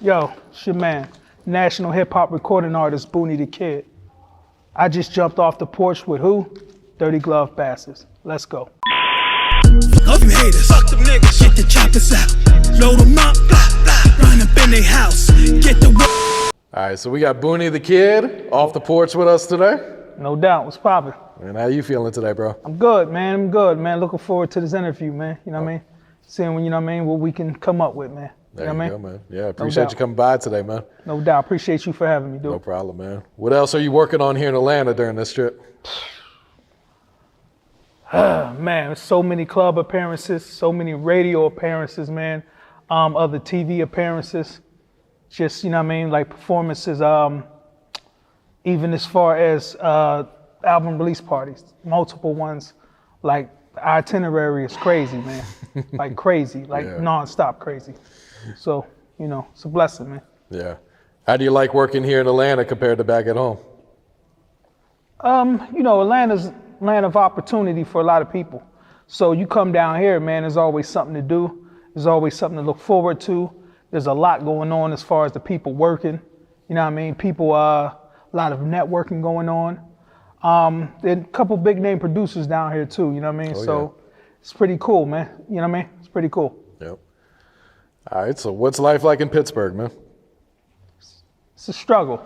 Yo, it's your man, national hip hop recording artist Boonie the Kid. I just jumped off the porch with who? Dirty Glove Bastards. Let's go. Fuck you haters, fuck them niggas, get the choppers out, load them up, blah, blah, run up in they house, get the All right, so we got Boonie the Kid off the porch with us today. No doubt, what's poppin'? And how you feeling today, bro? I'm good, man, Looking forward to this interview, man, you know what I mean? Seeing, what we can come up with, man. There you know you what I go, mean? man. Yeah, appreciate you coming by today, man. No doubt, appreciate you for having me, dude. No problem, man. What else are you working on here in Atlanta during this trip? Man, so many club appearances, so many radio appearances, man. Other TV appearances, just, like performances, even as far as album release parties, multiple ones. Like, the itinerary is crazy, man. Like crazy, nonstop crazy. So, it's a blessing, man. Yeah. How do you like working here in Atlanta compared to back at home? Atlanta's land of opportunity for a lot of people. So you come down here, man, there's always something to do. There's always something to look forward to. There's a lot going on as far as the people working. You know what I mean? People, a lot of networking going on. There are a couple big name producers down here too, you know what I mean? It's pretty cool, man. You know what I mean? It's pretty cool. Yep. All right, so what's life like in Pittsburgh, man? It's a struggle.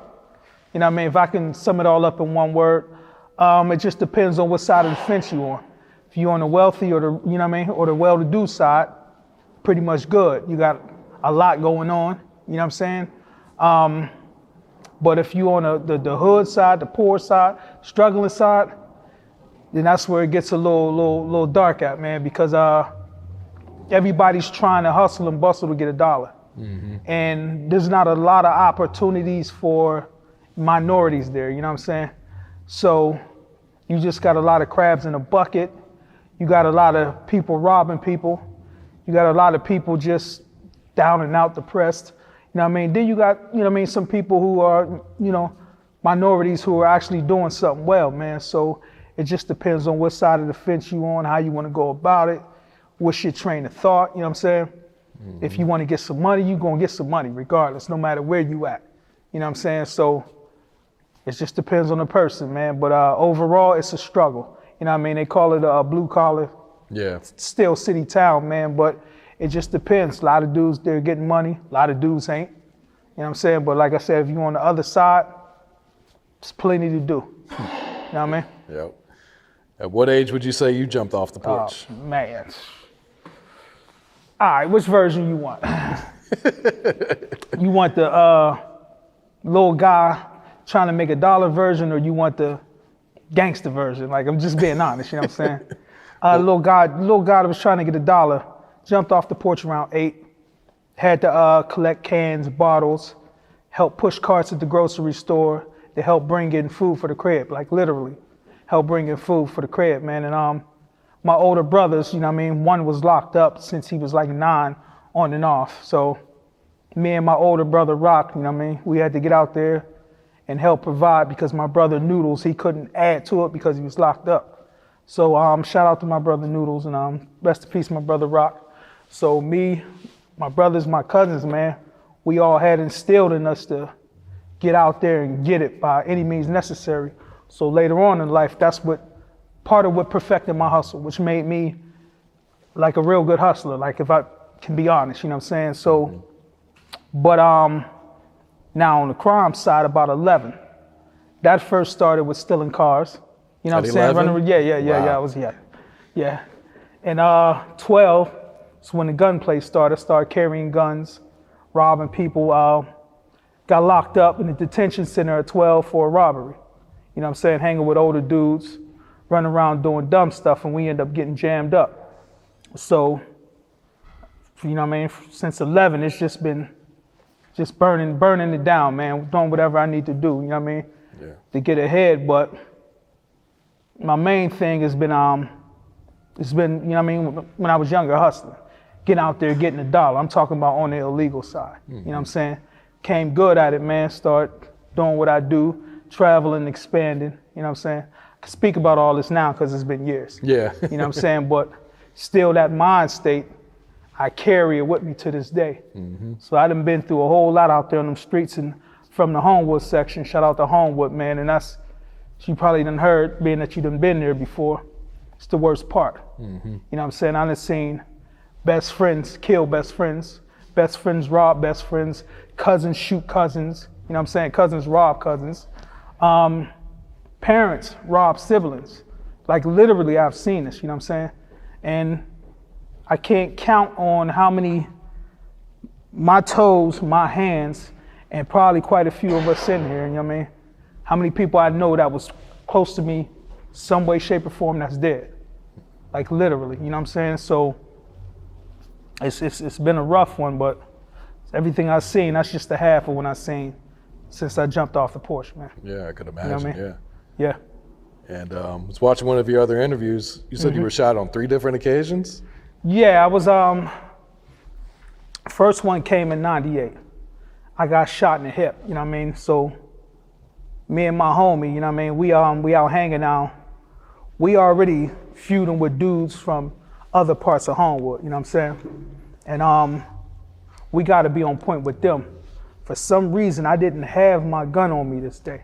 You know what I mean? If I can sum it all up in one word, it just depends on what side of the fence you're on. If you're on the wealthy or or the well-to-do side, pretty much good. You got a lot going on, you know what I'm saying? But if you're on the hood side, the poor side, struggling side, then that's where it gets a little dark at, man, because everybody's trying to hustle and bustle to get a dollar. Mm-hmm. And there's not a lot of opportunities for minorities there, you know what I'm saying? So you just got a lot of crabs in a bucket. You got a lot of people robbing people. You got a lot of people just down and out depressed. You know what I mean? Then you got, some people who are, minorities who are actually doing something well, man. So it just depends on what side of the fence you on, how you want to go about it, what's your train of thought, you know what I'm saying? Mm-hmm. If you want to get some money, you're going to get some money regardless, no matter where you at. You know what I'm saying? So it just depends on the person, man. But overall, it's a struggle. You know what I mean? They call it a blue collar, still city town, man. But it just depends. A lot of dudes, they're getting money. A lot of dudes ain't. You know what I'm saying? But like I said, if you're on the other side, there's plenty to do. You know what I mean? Yep. At what age would you say you jumped off the porch? Oh, man. All right, which version you want? You want the little guy trying to make a dollar version, or you want the gangster version? Like, I'm just being honest, you know what I'm saying? Little guy that was trying to get a dollar, jumped off the porch around 8, had to collect cans, bottles, help push carts at the grocery store, to help bring in food for the crib, like literally help bring in food for the crib, man. And my older brothers, one was locked up since he was like 9 on and off. So me and my older brother Rock, we had to get out there and help provide, because my brother Noodles, he couldn't add to it because he was locked up. So shout out to my brother Noodles, and rest in peace, my brother Rock. So me, my brothers, my cousins, man, we all had instilled in us to get out there and get it by any means necessary. So later on in life, that's part of what perfected my hustle, which made me like a real good hustler, like if I can be honest, you know what I'm saying? So, but now on the crime side, about 11. That first started with stealing cars. You know what I'm saying? Running, yeah. And 12 is when the gunplay started. I started carrying guns, robbing people. Got locked up in the detention center at 12 for a robbery. You know what I'm saying? Hanging with older dudes, running around doing dumb stuff, and we end up getting jammed up. So, you know what I mean? Since 11, it's just been burning it down, man. Doing whatever I need to do, you know what I mean? Yeah. To get ahead. But my main thing has been, you know what I mean, when I was younger, hustling. Getting out there, getting a dollar. I'm talking about on the illegal side. Mm-hmm. You know what I'm saying? Came good at it, man. Start doing what I do, traveling, expanding. You know what I'm saying? I can speak about all this now because it's been years. Yeah. You know what I'm saying? But still that mind state, I carry it with me to this day. So I done been through a whole lot out there on them streets and from the Homewood section. Shout out to Homewood, man. And that's, you probably done heard, being that you done been there before, it's the worst part. You know what I'm saying? I done seen best friends kill best friends rob best friends, cousins shoot cousins, you know what I'm saying? Cousins rob cousins. Parents rob siblings. Like literally I've seen this, you know what I'm saying? And I can't count on how many, my toes, my hands, and probably quite a few of us in here, you know what I mean? How many people I know that was close to me, some way, shape, or form that's dead. Like literally, you know what I'm saying? So it's been a rough one, but everything I've seen, that's just the half of what I've seen since I jumped off the porch, man. Yeah, I could imagine, You know what I mean? yeah. Yeah. And I was watching one of your other interviews. You said you were shot on 3 different occasions? Yeah, I was, first one came in 98. I got shot in the hip, you know what I mean? So me and my homie, you know what I mean? We out hanging out. We already feuding with dudes from other parts of Homewood, you know what I'm saying? And we gotta be on point with them. For some reason, I didn't have my gun on me this day.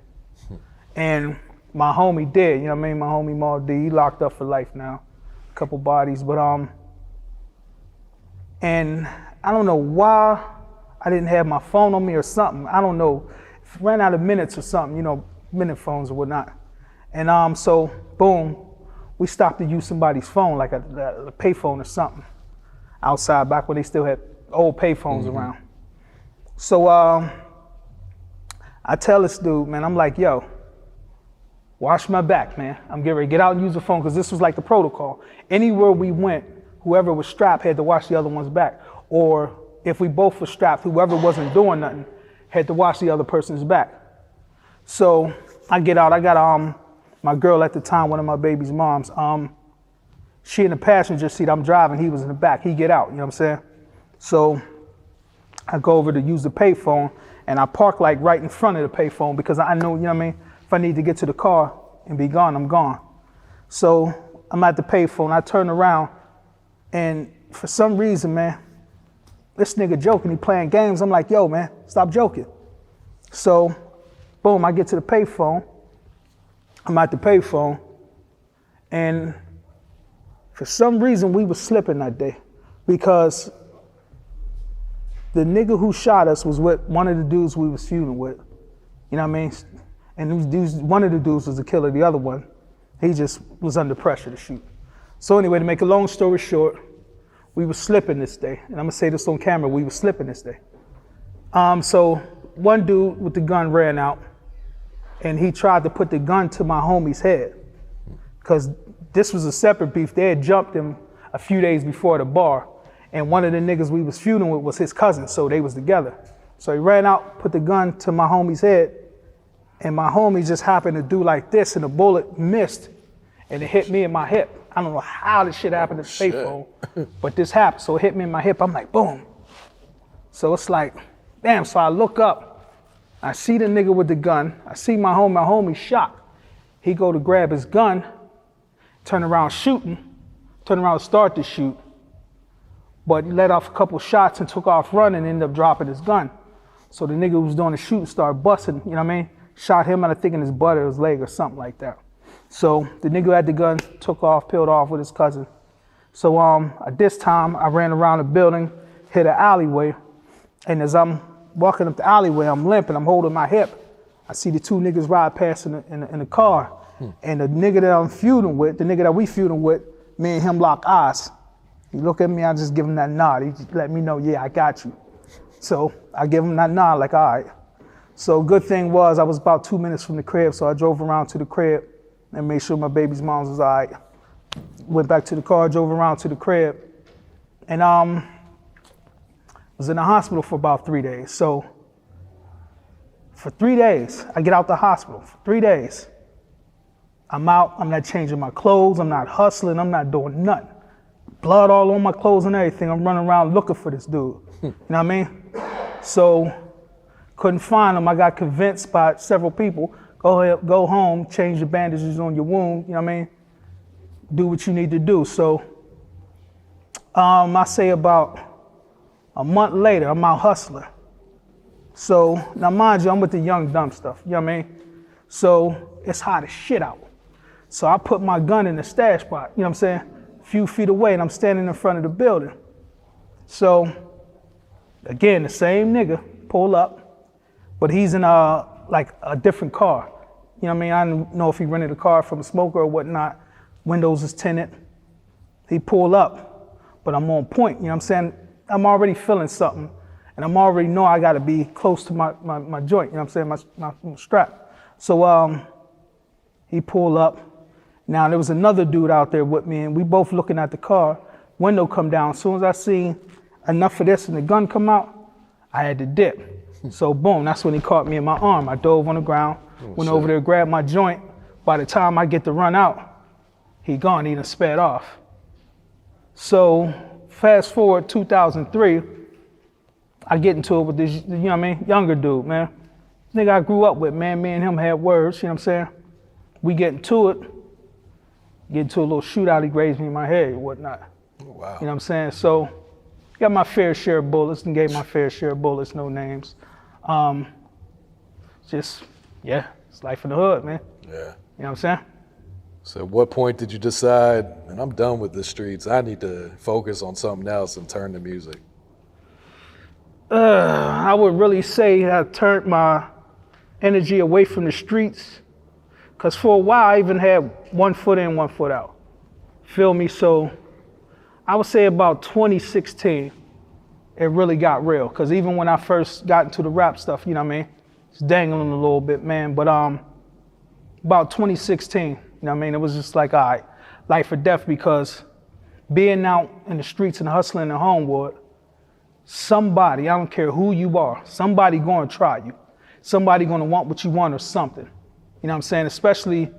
And my homie did, you know what I mean? My homie Maul D, he locked up for life now. A couple bodies, but and I don't know why I didn't have my phone on me or something. I don't know, ran out of minutes or something, you know, minute phones or whatnot. And so boom, we stopped to use somebody's phone, like a pay phone or something outside, back when they still had old pay phones around. So I tell this dude, man, I'm like, yo, watch my back, man. I'm getting ready to get out and use the phone, because this was like the protocol. Anywhere we went, whoever was strapped had to watch the other one's back. Or if we both were strapped, whoever wasn't doing nothing had to watch the other person's back. So I get out, I got my girl at the time, one of my baby's moms, she in the passenger seat, I'm driving, he was in the back, he get out, you know what I'm saying? So I go over to use the payphone, and I park like right in front of the payphone, because I know, you know what I mean? If I need to get to the car and be gone, I'm gone. So I'm at the payphone, I turn around, and for some reason, man, this nigga joking, he playing games. I'm like, yo, man, stop joking. So, boom, I get to the payphone. I'm at the payphone, and for some reason, we was slipping that day, because the nigga who shot us was with one of the dudes we was feuding with. You know what I mean? And these dudes, one of the dudes was the killer, the other one, he just was under pressure to shoot. So anyway, to make a long story short, we were slipping this day. And I'm gonna say this on camera, we were slipping this day. So one dude with the gun ran out, and he tried to put the gun to my homie's head, because this was a separate beef. They had jumped him a few days before the bar, and one of the niggas we was feuding with was his cousin, so they was together. So he ran out, put the gun to my homie's head, and my homie just happened to do like this, and the bullet missed, and it hit me in my hip. I don't know how this shit happened to the payphone, but this happened. So it hit me in my hip. I'm like, boom. So it's like, damn. So I look up, I see the nigga with the gun. I see my homie shot. He go to grab his gun, turn around shooting, turn around to start to shoot, but he let off a couple shots and took off running and ended up dropping his gun. So the nigga who was doing the shooting started busting, you know what I mean? Shot him, and I think in his butt or his leg or something like that. So the nigga who had the gun took off, peeled off with his cousin. So at this time, I ran around the building, hit an alleyway, and as I'm walking up the alleyway, I'm limping, I'm holding my hip. I see the two niggas ride past in the car, and the nigga that I'm feuding with, the nigga that we feuding with, me and him lock eyes. He look at me, I just give him that nod. He just let me know, yeah, I got you. So I give him that nod, like, all right. So good thing was I was about 2 minutes from the crib, so I drove around to the crib and made sure my baby's mom was all right. Went back to the car, drove around to the crib, and was in the hospital for about 3 days. So for 3 days, I get out the hospital. For 3 days, I'm out, I'm not changing my clothes, I'm not hustling, I'm not doing nothing. Blood all on my clothes and everything. I'm running around looking for this dude. You know what I mean? So couldn't find him. I got convinced by several people, go ahead, go home, change the bandages on your wound, you know what I mean? Do what you need to do. So I say about a month later, I'm out hustling. So now mind you, I'm with the young dumb stuff, you know what I mean? So it's hot as shit out. So I put my gun in the stash spot, you know what I'm saying? A few feet away, and I'm standing in front of the building. So again, the same nigga pull up, but he's in like a different car. You know what I mean? I don't know if he rented a car from a smoker or whatnot. Windows is tinted. He pulled up, but I'm on point, you know what I'm saying? I'm already feeling something, and I'm already know I gotta be close to my joint, you know what I'm saying, my strap. So he pulled up. Now there was another dude out there with me, and we both looking at the car, window come down. As soon as I seen enough of this and the gun come out, I had to dip. So boom, that's when he caught me in my arm. I dove on the ground, went over there, grabbed my joint. By the time I get to run out, he gone, he done sped off. So fast forward 2003, I get into it with this, you know what I mean, younger dude, man. Nigga I grew up with, man, me and him had words, you know what I'm saying? We get into it, get into a little shootout, he grazed me in my head and whatnot. Oh, wow. You know what I'm saying? So got my fair share of bullets and gave my fair share of bullets, no names. Just, yeah, it's life in the hood, man. Yeah. You know what I'm saying? So at what point did you decide, man, I'm done with the streets, I need to focus on something else and turn to music? I would really say I turned my energy away from the streets, because for a while I even had 1 foot in, 1 foot out. Feel me? So I would say about 2016, it really got real. Because even when I first got into the rap stuff, you know what I mean? It's dangling a little bit, man. But about 2016, you know what I mean? It was just like, all right, life or death, because being out in the streets and hustling in Homewood, somebody, I don't care who you are, somebody going to try you. Somebody going to want what you want or something. You know what I'm saying? Especially, you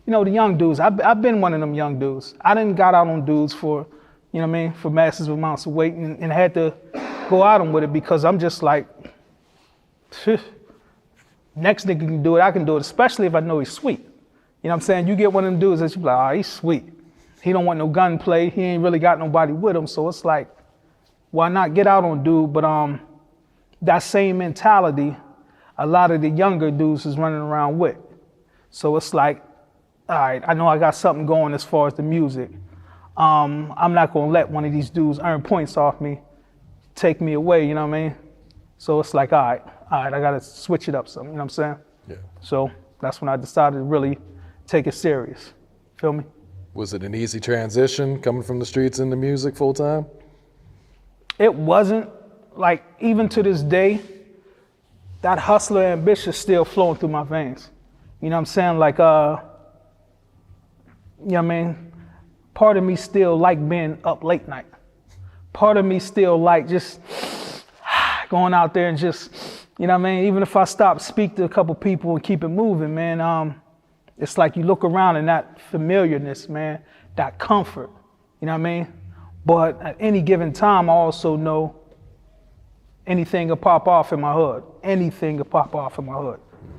know, the young dudes. I've been one of them young dudes. I didn't got out on dudes for, you know what I mean, for massive amounts of weight, and had to go out on with it, because I'm just like, next nigga can do it, I can do it, especially if I know he's sweet. You know what I'm saying? You get one of them dudes that you be like, oh, he's sweet. He don't want no gunplay. He ain't really got nobody with him. So it's like, why not get out on dude? But that same mentality, a lot of the younger dudes is running around with. So it's like, all right, I know I got something going as far as the music. I'm not gonna let one of these dudes earn points off me, take me away, you know what I mean? So it's like, all right, I gotta switch it up some, you know what I'm saying? Yeah. So that's when I decided to really take it serious, feel me? Was it an easy transition coming from the streets into music full time? It wasn't. Like, even to this day, that hustler ambition is still flowing through my veins. You know what I'm saying? Like, you know what I mean? Part of me still like being up late night. Part of me still like just going out there and just, you know what I mean? Even if I stop, speak to a couple people and keep it moving, man, it's like you look around and that familiarness, man, that comfort, you know what I mean? But at any given time, I also know anything will pop off in my hood. Anything will pop off in my hood.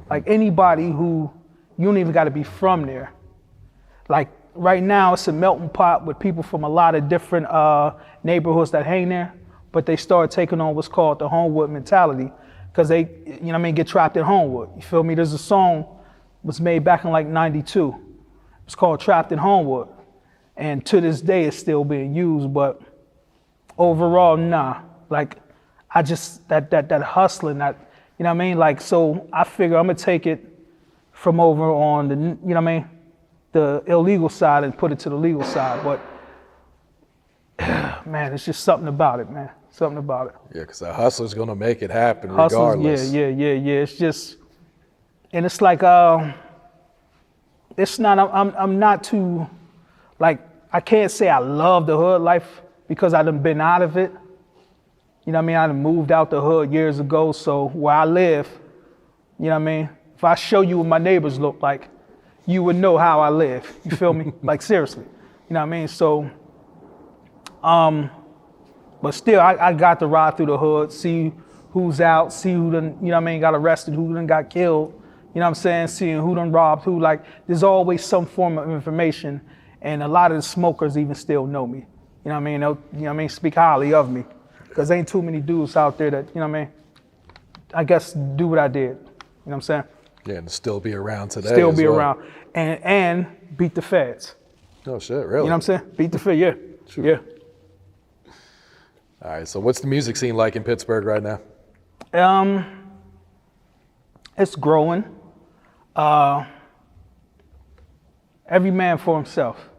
Like anybody who, you don't even got to be from there. Like right now, it's a melting pot with people from a lot of different neighborhoods that hang there, but they start taking on what's called the Homewood mentality, because they, you know what I mean, get trapped in Homewood. You feel me? There's a song was made back in like '92. It's called Trapped in Homewood. And to this day, it's still being used, but overall, nah. Like, I just, that hustling, that, you know what I mean? Like, so I figure I'm gonna take it from over on the, you know what I mean, the illegal side and put it to the legal side. But, man, it's just something about it, man. Something about it. Yeah, because a hustler's gonna make it happen Hustlers, regardless. yeah. It's just, and it's like, it's not, I'm not too, like, I can't say I love the hood life because I done been out of it. You know what I mean? I done moved out the hood years ago, so where I live, you know what I mean? If I show you what my neighbors look like, you would know how I live. You feel me? Like, seriously. You know what I mean? So, but still, I got to ride through the hood, see who's out, see who done, you know what I mean, got arrested, who done got killed. You know what I'm saying? Seeing who done robbed who. Like, there's always some form of information, and a lot of the smokers even still know me. you know what I mean, they'll, you know what I mean, speak highly of me. Because ain't too many dudes out there that, you know what I mean, I guess do what I did. You know what I'm saying? Yeah, and still be around today. Still as be well. around. And beat the feds. Oh shit, really? You know what I'm saying? Beat the feds, yeah. Sure. Yeah. All right, so what's the music scene like in Pittsburgh right now? It's growing. Every man for himself.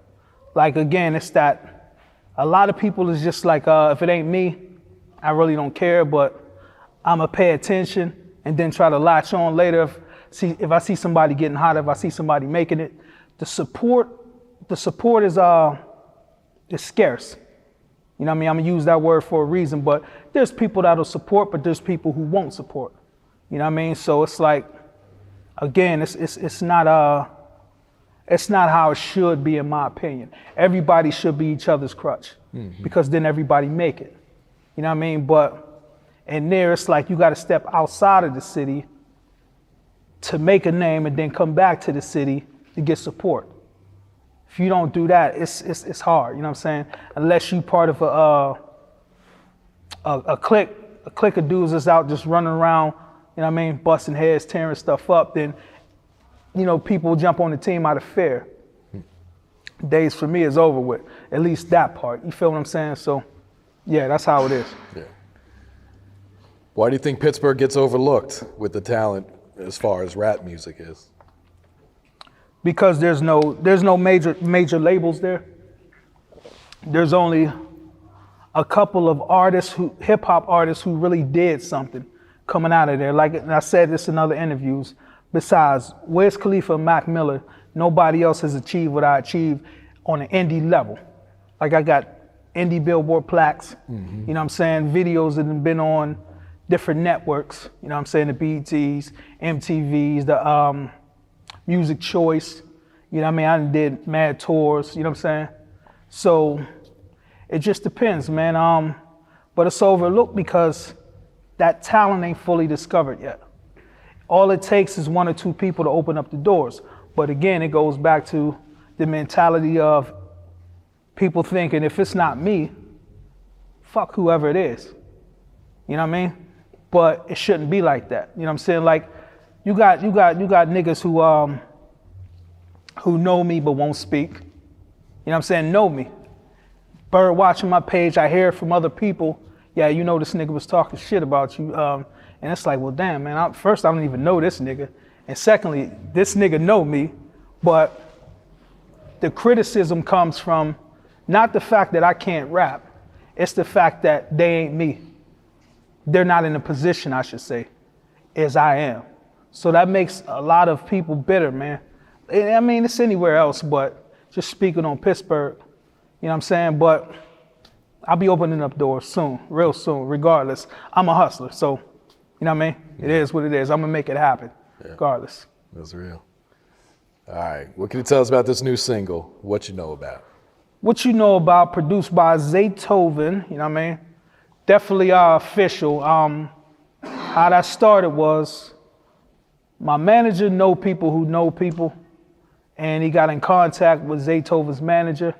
Like, again, it's that a lot of people is just like, if it ain't me, I really don't care, but I'ma pay attention and then try to latch on later. If I see somebody getting hot, if I see somebody making it, the support is scarce. You know what I mean? I'm gonna use that word for a reason, but there's people that'll support, but there's people who won't support. You know what I mean? So it's like, again, it's not how it should be, in my opinion. Everybody should be each other's crutch, because then everybody make it. You know what I mean? But in there, it's like you got to step outside of the city to make a name, and then come back to the city to get support. If you don't do that, it's hard. You know what I'm saying? Unless you part of a clique of dudes that's out just running around, you know what I mean, busting heads, tearing stuff up, then, you know, people jump on the team out of fear. Days for me is over with, at least that part. You feel what I'm saying? So, yeah, that's how it is. Yeah. Why do you think Pittsburgh gets overlooked with the talent as far as rap music is? Because there's no major labels there. There's only a couple of hip hop artists who really did something coming out of there. Like, and I said this in other interviews, besides Wiz Khalifa and Mac Miller, nobody else has achieved what I achieved on an indie level. Like, I got indie billboard plaques, you know what I'm saying, videos that have been on different networks, you know what I'm saying, the BETs, MTVs, the Music Choice, you know what I mean, I did mad tours, you know what I'm saying? So it just depends, man. But it's overlooked because that talent ain't fully discovered yet. All it takes is one or two people to open up the doors. But again, it goes back to the mentality of people thinking, if it's not me, fuck whoever it is. You know what I mean? But it shouldn't be like that. You know what I'm saying? Like, you got niggas who know me but won't speak. You know what I'm saying? Know me. Bird watching my page, I hear from other people, yeah, you know this nigga was talking shit about you. And it's like, well, damn, man, first, I don't even know this nigga. And secondly, this nigga know me, but the criticism comes from not the fact that I can't rap, it's the fact that they ain't me. They're not in a position, I should say, as I am. So that makes a lot of people bitter, man. I mean, it's anywhere else, but just speaking on Pittsburgh, you know what I'm saying? But I'll be opening up doors soon, real soon, regardless. I'm a hustler, so, you know what I mean? It is what it is. I'm gonna make it happen, regardless. That's real. All right, what can you tell us about this new single, What You Know About? What You Know About, produced by Zaytoven, you know what I mean? Definitely official. How that started was, my manager know people who know people, and he got in contact with Zaytoven's manager,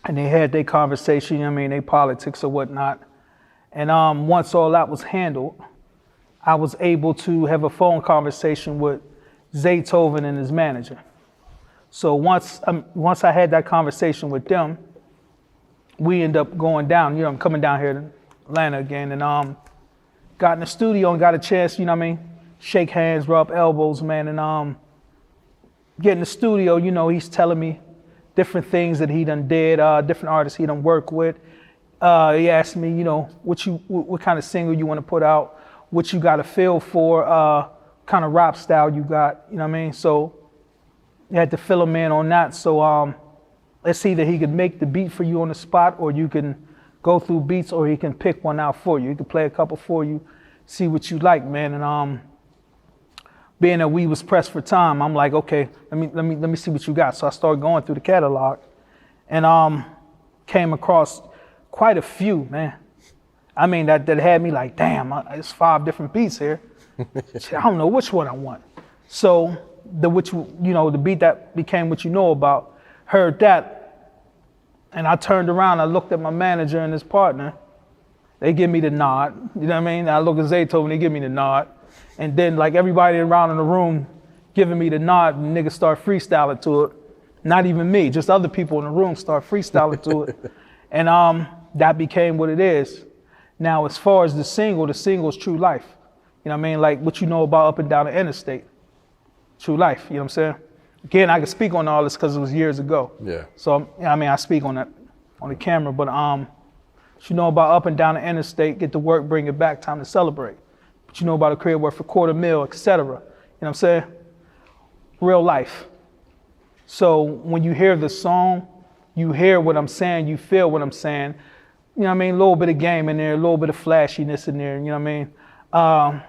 and they had their conversation, you know what I mean, they politics or whatnot. And once all that was handled, I was able to have a phone conversation with Zaytoven and his manager. So once I had that conversation with them, we end up going down, you know, I'm coming down here to Atlanta again, and got in the studio and got a chance, you know what I mean, shake hands, rub elbows, man, and get in the studio, you know, he's telling me different things that he done did, different artists he done worked with. He asked me, you know, what kind of single you want to put out, what you got a feel for, kind of rap style you got, you know what I mean? So you had to fill him in on that. So it's either he could make the beat for you on the spot, or you can go through beats, or he can pick one out for you. He could play a couple for you, see what you like, man. And being that we was pressed for time, I'm like, okay, let me see what you got. So I started going through the catalog, and came across quite a few, man. I mean, that had me like, damn, it's 5 different beats here. I don't know which one I want. So the beat that became What You Know About, heard that, And I turned around, I looked at my manager and his partner. They give me the nod, you know what I mean? I look at Zaytoven, they give me the nod. And then like everybody around in the room giving me the nod, and niggas start freestyling to it. Not even me, just other people in the room start freestyling to it. And that became what it is. Now, as far as the single is True Life. You know what I mean? Like what you know about Up and Down the Interstate. True Life, you know what I'm saying? Again, I can speak on all this because it was years ago. Yeah. So, I mean, I speak on that on the camera, but what you know about Up and Down the Interstate, get to work, bring it back, time to celebrate. What you know about a career worth $250,000, etc. You know what I'm saying? Real life. So when you hear the song, you hear what I'm saying, you feel what I'm saying. You know what I mean? A little bit of game in there, a little bit of flashiness in there, you know what I mean?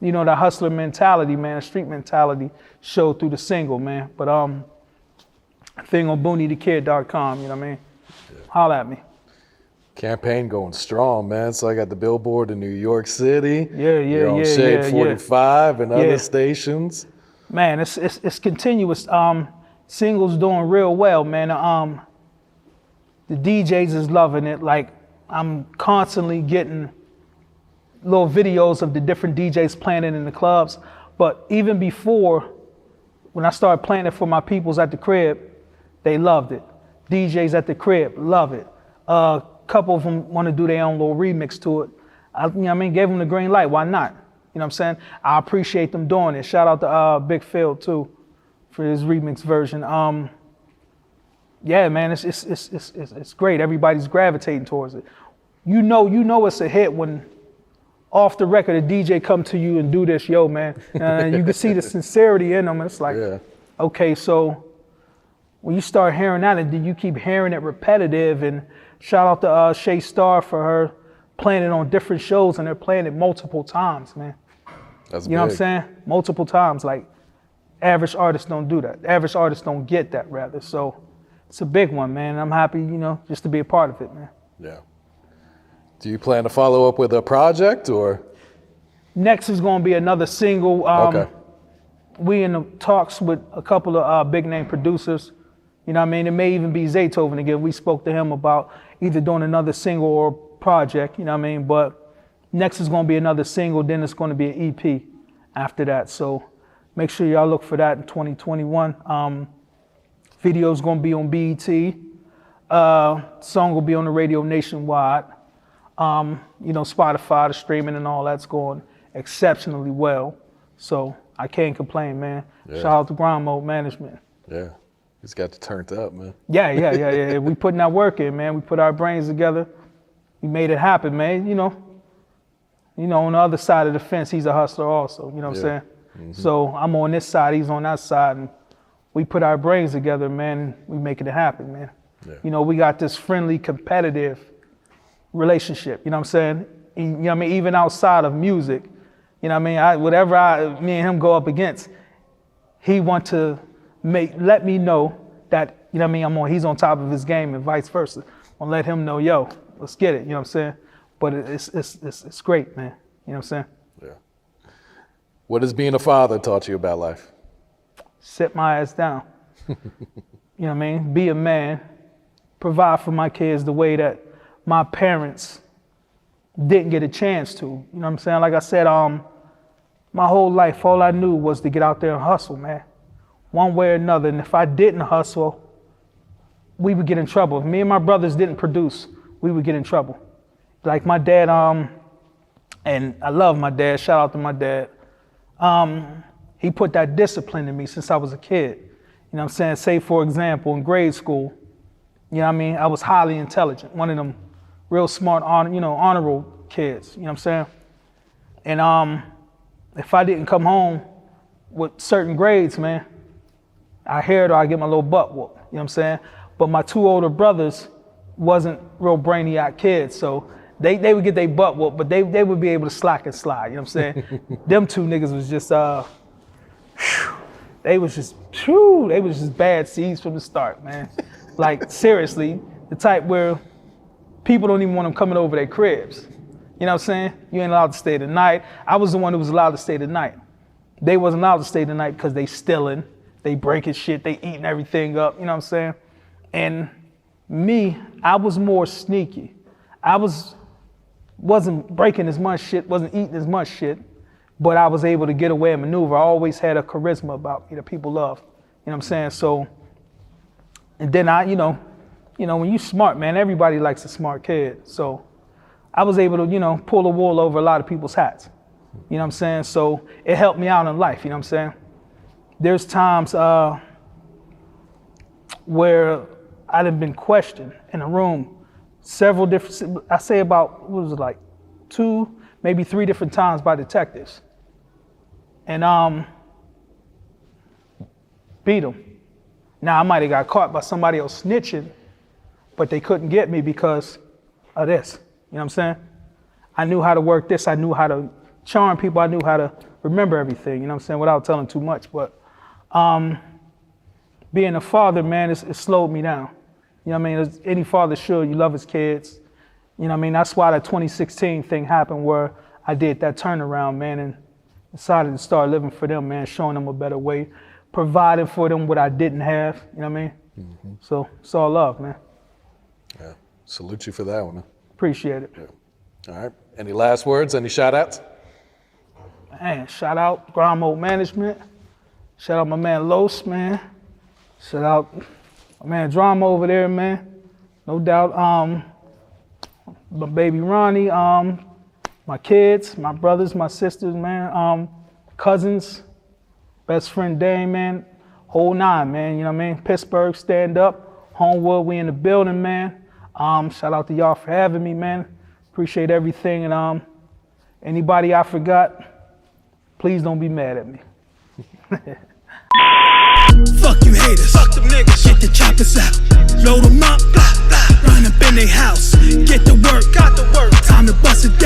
You know, the hustler mentality, man, the street mentality showed through the single, man. But thing on BoonieTheKid.com, you know what I mean? Yeah. Holla at me. Campaign going strong, man. So I got the billboard in New York City. You're on yeah, Shade yeah, 45 and other stations. Man, it's continuous. Singles doing real well, man. The DJs is loving it. Like I'm constantly getting little videos of the different DJs playing it in the clubs. But even before, when I started playing it for my peoples at the crib, they loved it. DJs at the crib love it. A couple of them want to do their own little remix to it. You know what I mean? Gave them the green light. Why not? You know what I'm saying? I appreciate them doing it. Shout out to Big Phil too for his remix version. Yeah, man, it's great. Everybody's gravitating towards it. You know it's a hit when off the record a DJ come to you and do this, yo, man. You can see the sincerity in them. It's like, okay, so when you start hearing that and then you keep hearing it repetitive, and shout out to Shay Starr for her playing it on different shows, and they're playing it multiple times, man. That's you know what I'm saying? Multiple times. Like average artists don't do that. Average artists don't get that, rather. So it's a big one, man. I'm happy, you know, just to be a part of it, man. Yeah. Do you plan to follow up with a project or? Next is going to be another single. Okay. We in the talks with a couple of big name producers. You know what I mean? It may even be Zaytoven again. We spoke to him about either doing another single or project, you know what I mean? But next is going to be another single, then it's going to be an EP after that. So make sure y'all look for that in 2021. Video's going to be on BET. Song will be on the radio nationwide. You know, Spotify, the streaming and all that's going exceptionally well. So I can't complain, man. Yeah. Shout out to Grind Mode Management. Yeah, it's got to turn up, man. Yeah. We putting that work in, man. We put our brains together. We made it happen, man. You know, on the other side of the fence, he's a hustler also. You know what I'm saying? Mm-hmm. So I'm on this side, he's on that side, and we put our brains together, man. And we making it happen, man. Yeah. You know, we got this friendly, competitive relationship, you know what I'm saying? You know what I mean? Even outside of music, you know what I mean? Whatever me and him go up against, he want to let me know that, you know what I mean, he's on top of his game and vice versa. I'll let him know, yo, let's get it, you know what I'm saying? But it's great, man. You know what I'm saying? Yeah. What has being a father taught you about life? Sit my ass down. You know what I mean? Be a man. Provide for my kids the way that my parents didn't get a chance to. You know what I'm saying? Like I said, my whole life, all I knew was to get out there and hustle, man. One way or another. And if I didn't hustle, we would get in trouble. If me and my brothers didn't produce, we would get in trouble. Like my dad, and I love my dad, shout out to my dad. He put that discipline in me since I was a kid. You know what I'm saying? Say, for example, in grade school, you know what I mean? I was highly intelligent, one of them real smart, honor roll kids, you know what I'm saying? And if I didn't come home with certain grades, man, I hear it or I get my little butt whooped, you know what I'm saying? But my two older brothers wasn't real brainiac kids, so they would get their butt whooped, but they would be able to slack and slide, you know what I'm saying? Them two niggas was just, they was just bad seeds from the start, man. Like, seriously, the type where people don't even want them coming over their cribs. You know what I'm saying? You ain't allowed to stay the night. I was the one who was allowed to stay the night. They wasn't allowed to stay the night because they stealing, they breaking shit, they eating everything up, you know what I'm saying? And Me, I was more sneaky. I wasn't breaking as much shit, wasn't eating as much shit, but I was able to get away and maneuver. I always had a charisma about me that people love. You know what I'm saying? So, and then I, you know, when you smart, man, everybody likes a smart kid. So I was able to, you know, pull the wool over a lot of people's hats. You know what I'm saying? So it helped me out in life, you know what I'm saying? There's times where I'd have been questioned in a room several different, I say about, what was it, like 2, maybe 3 different times by detectives. And beat them. Now I might have got caught by somebody else snitching, but they couldn't get me because of this. You know what I'm saying? I knew how to work this. I knew how to charm people. I knew how to remember everything, you know what I'm saying, without telling too much. But being a father, man, it slowed me down. You know what I mean? As any father should, you love his kids. You know what I mean? That's why that 2016 thing happened where I did that turnaround, man, and decided to start living for them, man, showing them a better way, providing for them what I didn't have, you know what I mean? Mm-hmm. So it's all love, man. Yeah, salute you for that one. Huh? Appreciate it. Yeah. All right, any last words, any shout outs? Man, shout out Grind Mode Management. Shout out my man Los, man. Shout out my man Drama over there, man. No doubt. My baby Ronnie, my kids, my brothers, my sisters, man, cousins, best friend Dane, man, whole 9, man, you know what I mean? Pittsburgh, stand up, Homewood, we in the building, man. Shout out to y'all for having me, man. Appreciate everything, and anybody I forgot, please don't be mad at me. Fuck you haters, fuck them niggas, get the choppers out, load them up, blah, blah, run up in they house, get the work, got the work, time to bust it down.